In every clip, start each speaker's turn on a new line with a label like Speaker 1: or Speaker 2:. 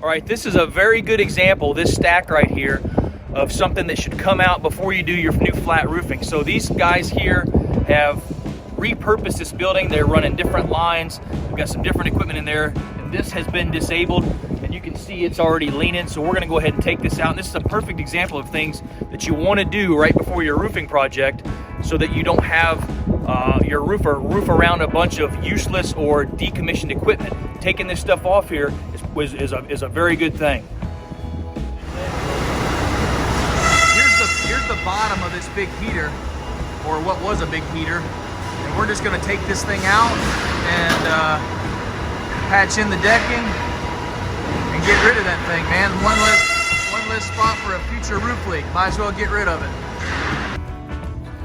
Speaker 1: All right, this is a very good example, this stack right here, of something that should come out before you do your new flat roofing. So these guys here have repurposed this building. They're running different lines. We've got some different equipment in there, and this has been disabled, and you can see it's already leaning. So we're gonna go ahead and take this out. And this is a perfect example of things that you wanna do right before your roofing project so that you don't have your roof around a bunch of useless or decommissioned equipment. Taking this stuff off here is a very good thing. Here's the bottom of this big heater, or what was a big heater. And we're just gonna take this thing out and patch in the decking and get rid of that thing, man. One less spot for a future roof leak. Might as well get rid of it.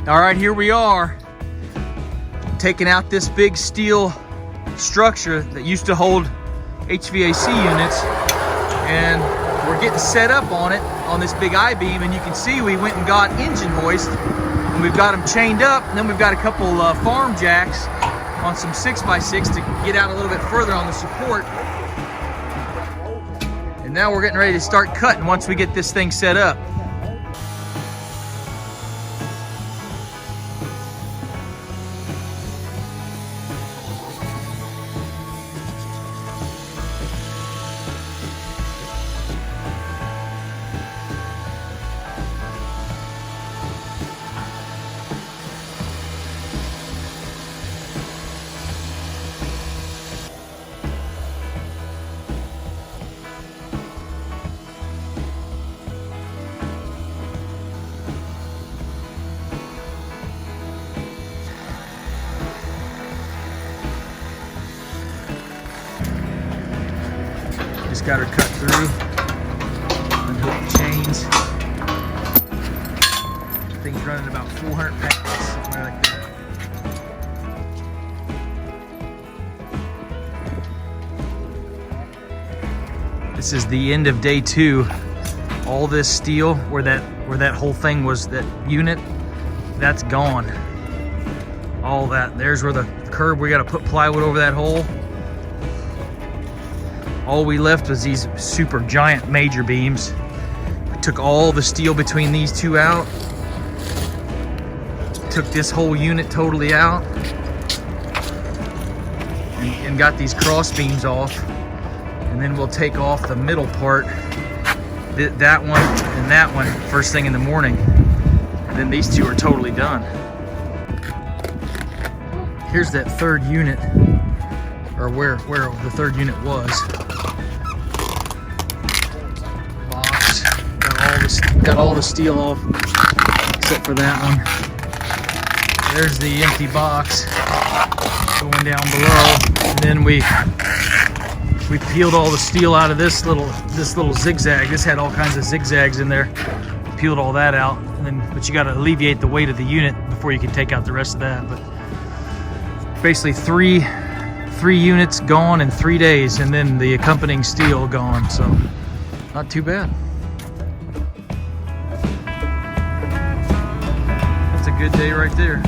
Speaker 1: All right, here we are, taking out this big steel structure that used to hold HVAC units, and we're getting set up on it on this big I-beam. And you can see we went and got engine hoist, and we've got them chained up, and then we've got a couple farm jacks on some 6x6 to get out a little bit further on the support. And now we're getting ready to start cutting once we get this thing set up. Just got her cut through, unhook the chains. Thing's running about 400 pounds, somewhere like that. This is the end of day 2. All this steel, where that whole thing was, that unit, that's gone. All that. There's where the curb, we got to put plywood over that hole. All we left was these super giant major beams. We took all the steel between these two out. Took this whole unit totally out. And got these cross beams off. And then we'll take off the middle part. That one and that one first thing in the morning. And then these two are totally done. Here's that third unit, or where the third unit was. Got all the steel off except for that one. There's the empty box going down below, and then we peeled all the steel out of this little zigzag. This had all kinds of zigzags in there. Peeled all that out, and but you got to alleviate the weight of the unit before you can take out the rest of that. But basically three units gone in 3 days, and then the accompanying steel gone. So not too bad. Good day right there.